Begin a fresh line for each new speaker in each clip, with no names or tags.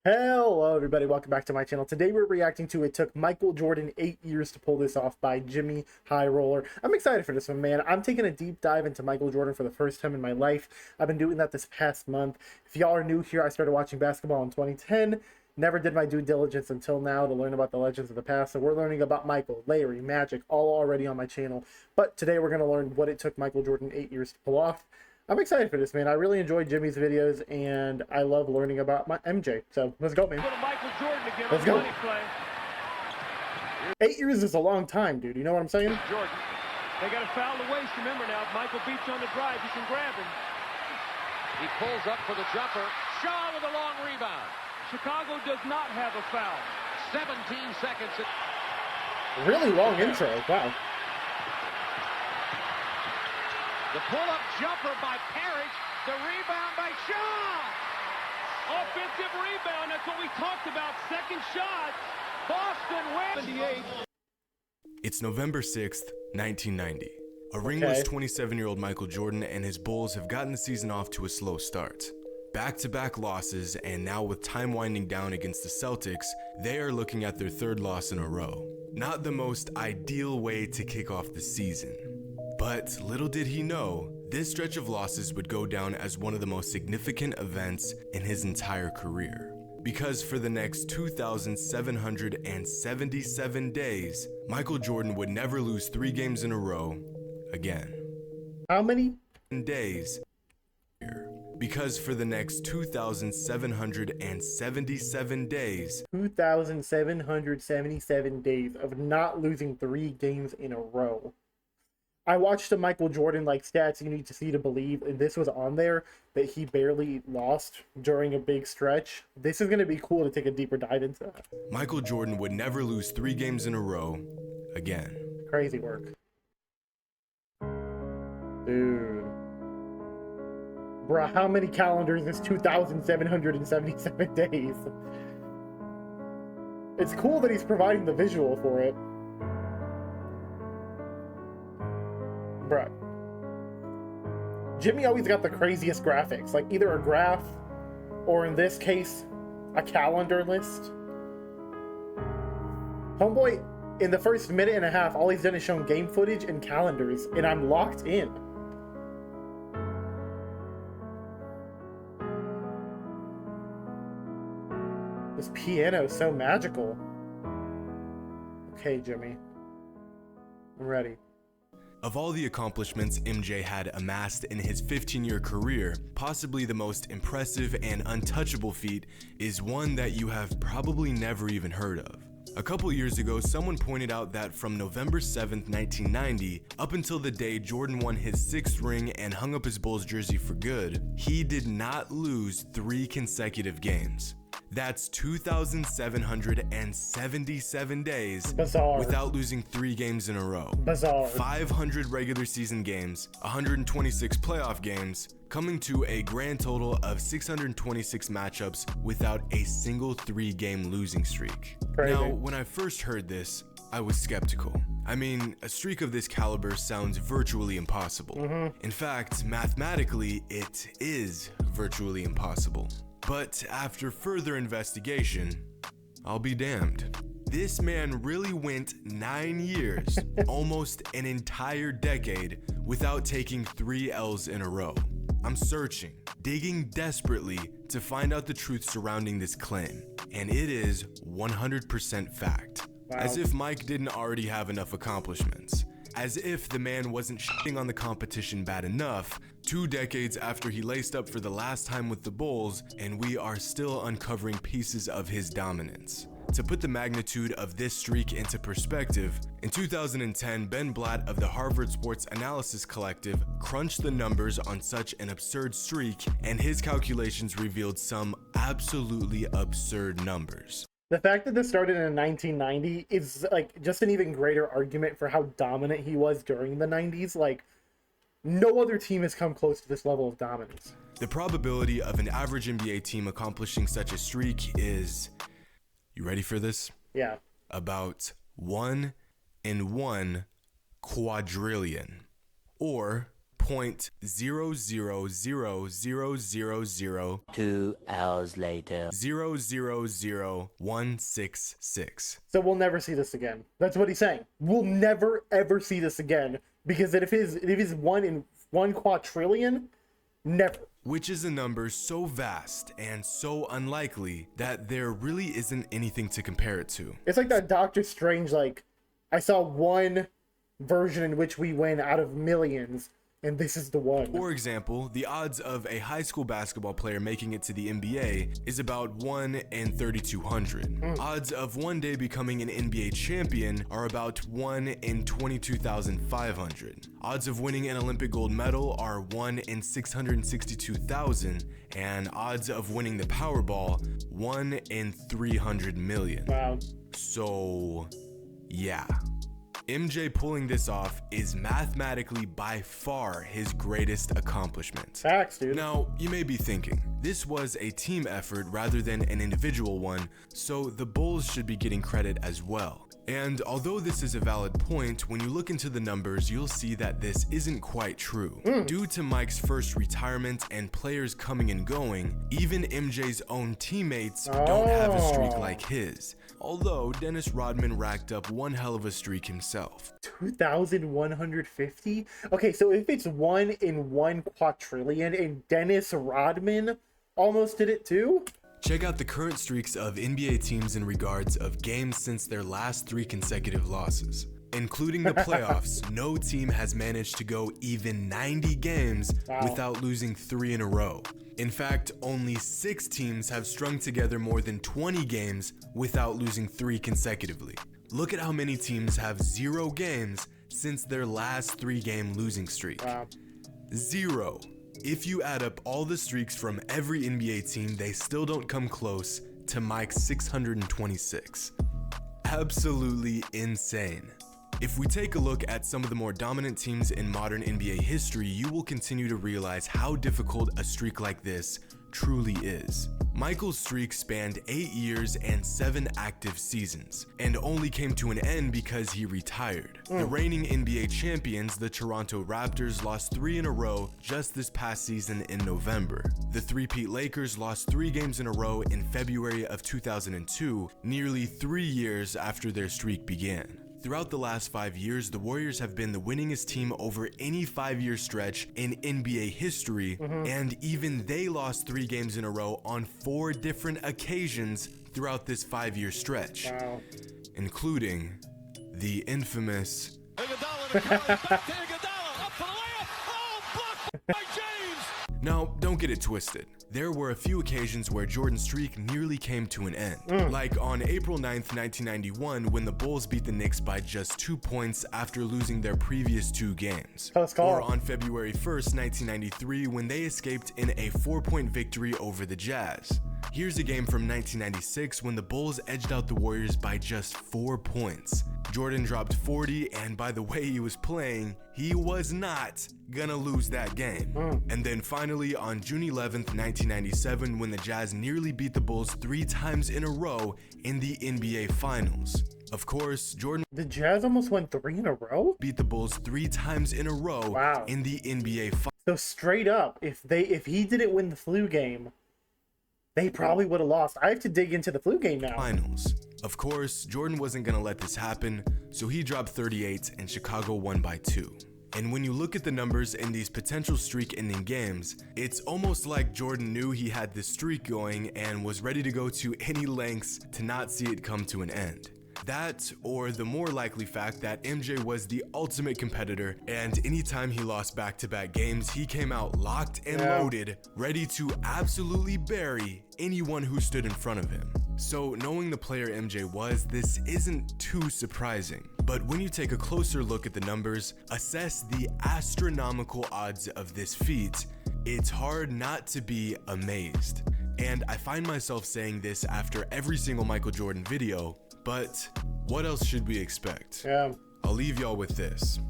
Hello everybody, welcome back to my channel. Today we're reacting to It Took Michael Jordan 8 Years to Pull This Off by Jimmy High Roller. I'm excited for this one, man. I'm taking a deep dive into Michael Jordan for the first time in my life. I've been doing that this past month. If y'all are new here, I started watching basketball in 2010. Never did my due diligence until now to learn about the legends of the past. So we're learning about Michael, Larry, Magic, all already on my channel. But today we're going to learn what it took Michael Jordan 8 years to pull off. I'm excited for this, man. I really enjoy Jimmy's videos, and I love learning about my MJ. So let's go, man. Let's go. 8 years is a long time, dude. You know what I'm saying?
Jordan. They got a foul to waste. Remember now, if Michael beats you on the drive, you can grab him. He pulls up for the jumper. Shaw with a long rebound. Chicago does not have a foul. 17 seconds.
Really long intro. Wow.
The pull-up jumper by Parrish. The rebound by Shaw. Offensive rebound. That's what we talked about. Second shot. Boston wins. 78.
It's November 6th, 1990. A ringless 27-year-old Michael Jordan and his Bulls have gotten the season off to a slow start. Back-to-back losses, and now with time winding down against the Celtics, they are looking at their third loss in a row. Not the most ideal way to kick off the season. But little did he know, this stretch of losses would go down as one of the most significant events in his entire career. Because for the next 2,777 days, Michael Jordan would never lose 3 games in a row again.
How many?
Days. Because for the next 2,777 days.
2,777 days of not losing 3 games in a row. I watched the Michael Jordan stats you need to see to believe, and this was on there that he barely lost during a big stretch. This is going to be cool to take a deeper dive into that.
Michael Jordan would never lose 3 games in a row again.
Crazy work. Dude. Bruh, how many calendars is 2,777 days? It's cool that he's providing the visual for it. Bruh. Jimmy always got the craziest graphics, either a graph or in this case, a calendar list. Homeboy, in the first minute and a half, all he's done is shown game footage and calendars, and I'm locked in. This piano is so magical. Okay, Jimmy. I'm ready.
Of all the accomplishments MJ had amassed in his 15-year career, possibly the most impressive and untouchable feat is one that you have probably never even heard of. A couple years ago, someone pointed out that from November 7th, 1990, up until the day Jordan won his 6th ring and hung up his Bulls jersey for good, he did not lose 3 consecutive games. That's 2,777 days without losing 3 games in a row. 500 regular season games, 126 playoff games, coming to a grand total of 626 matchups without a single 3-game losing streak. Now, when I first heard this, I was skeptical. I mean, a streak of this caliber sounds virtually impossible. In fact, mathematically, it is virtually impossible. But after further investigation, I'll be damned. This man really went 9 years, almost an entire decade, without taking 3 L's in a row. I'm searching, digging desperately to find out the truth surrounding this claim, and it is 100% fact. Wow. As if Mike didn't already have enough accomplishments. As if the man wasn't shitting on the competition bad enough, 2 decades after he laced up for the last time with the Bulls, and we are still uncovering pieces of his dominance. To put the magnitude of this streak into perspective, in 2010, Ben Blatt of the Harvard Sports Analysis Collective crunched the numbers on such an absurd streak, and his calculations revealed some absolutely absurd numbers.
The fact that this started in 1990 is just an even greater argument for how dominant he was during the 90s. No other team has come close to this level of dominance.
The probability of an average NBA team accomplishing such a streak is, you ready for this?
Yeah.
About 1 in 1 quadrillion, or 0.0000000
2 hours later.
000166.
So we'll never see this again. That's what he's saying. We'll never ever see this again, because if it is 1 in 1 quadrillion, never.
Which is a number so vast and so unlikely that there really isn't anything to compare it to.
It's like that Doctor Strange, like, I saw one version in which we win out of millions, and this is the one.
For example, the odds of a high school basketball player making it to the NBA is about 1 in 3,200. Odds of one day becoming an NBA champion are about 1 in 22,500. Odds of winning an Olympic gold medal are 1 in 662,000, and odds of winning the Powerball, 1 in 300 million.
Wow.
So, yeah. MJ pulling this off is mathematically by far his greatest accomplishment.
Facts, dude.
Now, you may be thinking, this was a team effort rather than an individual one, so the Bulls should be getting credit as well. And although this is a valid point, when you look into the numbers, you'll see that this isn't quite true. Due to Mike's first retirement and players coming and going, even MJ's own teammates don't have a streak like his. Although Dennis Rodman racked up one hell of a streak himself.
2,150? Okay, so if it's 1 in 1 quadrillion and Dennis Rodman almost did it too?
Check out the current streaks of NBA teams in regards of games since their last 3 consecutive losses. Including the playoffs, no team has managed to go even 90 games without losing 3 in a row. In fact, only 6 teams have strung together more than 20 games without losing 3 consecutively. Look at how many teams have 0 games since their last 3-game losing streak. 0. If you add up all the streaks from every NBA team, they still don't come close to Mike's 626. Absolutely insane. If we take a look at some of the more dominant teams in modern NBA history, you will continue to realize how difficult a streak like this truly is. Michael's streak spanned 8 years and 7 active seasons, and only came to an end because he retired. The reigning NBA champions, the Toronto Raptors, lost 3 in a row just this past season in November. The three-peat Lakers lost 3 games in a row in February of 2002, nearly 3 years after their streak began. Throughout the last 5 years, the Warriors have been the winningest team over any 5-year stretch in NBA history, and even they lost 3 games in a row on 4 different occasions throughout this 5-year stretch, including the infamous Now, don't get it twisted. There were a few occasions where Jordan's streak nearly came to an end. Like on April 9th, 1991, when the Bulls beat the Knicks by just 2 points after losing their previous 2 games. Or on February 1st, 1993, when they escaped in a 4-point victory over the Jazz. Here's a game from 1996 when the Bulls edged out the Warriors by just 4 points. Jordan dropped 40, and by the way he was playing, he was not gonna lose that game. And then finally on June 11th, 1997, when the Jazz nearly beat the Bulls 3 times in a row in the NBA Finals. Of course, Jordan
The Jazz almost won 3 in a row?
beat the Bulls 3 times in a row in the NBA Finals.
So straight up, if he didn't win the flu game, they probably would have lost. I have to dig into the flu game now.
Finals. Of course, Jordan wasn't gonna let this happen, so he dropped 38 and Chicago won by 2. And when you look at the numbers in these potential streak-ending games, it's almost like Jordan knew he had this streak going and was ready to go to any lengths to not see it come to an end. That, or the more likely fact that MJ was the ultimate competitor, and anytime he lost back-to-back games, he came out locked and loaded, ready to absolutely bury anyone who stood in front of him. So knowing the player MJ was, this isn't too surprising. But when you take a closer look at the numbers, assess the astronomical odds of this feat, it's hard not to be amazed. And I find myself saying this after every single Michael Jordan video, but what else should we expect? I'll leave y'all with this.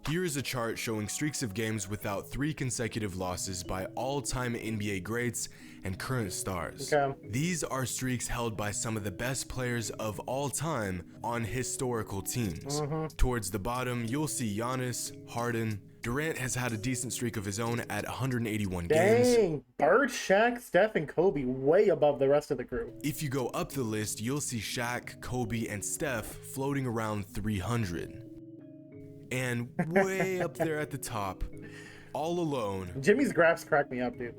Here is a chart showing streaks of games without 3 consecutive losses by all-time NBA greats and current stars. These are streaks held by some of the best players of all time on historical teams. Towards the bottom, you'll see Giannis, Harden, Durant has had a decent streak of his own at 181
Dang,
games.
Bird, Shaq, Steph, and Kobe way above the rest of the group.
If you go up the list, you'll see Shaq, Kobe, and Steph floating around 300. And way up there at the top, all alone,
Jimmy's graphs crack me up, dude.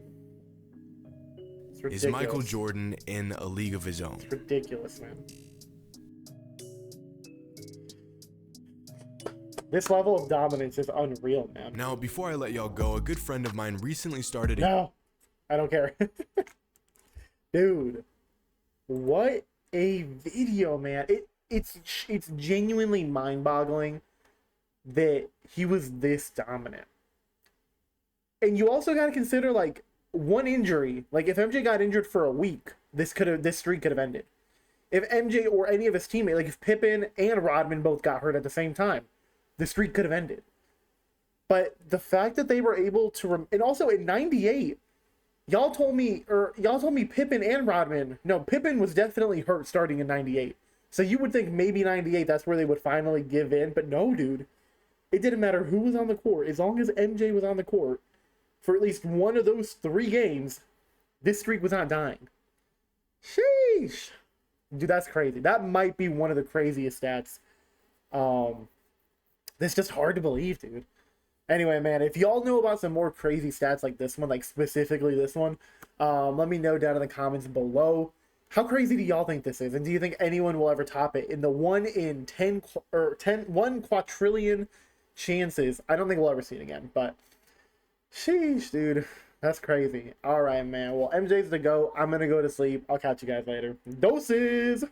is Michael Jordan in a league of his own.
It's ridiculous, man. This level of dominance is unreal, man.
Now, before I let y'all go, a good friend of mine recently started a...
No, I don't care. Dude, what a video, man. It's genuinely mind-boggling that he was this dominant. And you also got to consider, like, one injury. Like, if MJ got injured for a week, this streak could have ended. If MJ or any of his teammates, like if Pippen and Rodman both got hurt at the same time, the streak could have ended. But the fact that they were able to, and also in '98, y'all told me Pippen and Rodman. No, Pippen was definitely hurt starting in '98. So you would think maybe '98 that's where they would finally give in, but no, dude. It didn't matter who was on the court. As long as MJ was on the court for at least one of those 3 games, this streak was not dying. Sheesh. Dude, that's crazy. That might be one of the craziest stats. That's just hard to believe, dude. Anyway, man, if y'all know about some more crazy stats like this one, like specifically this one, let me know down in the comments below. How crazy do y'all think this is? And do you think anyone will ever top it? In the 1 in 1 quadrillion chances, I don't think we'll ever see it again, but sheesh, dude. That's crazy. All right, man. Well, MJ's the GOAT. I'm going to go to sleep. I'll catch you guys later. Doses!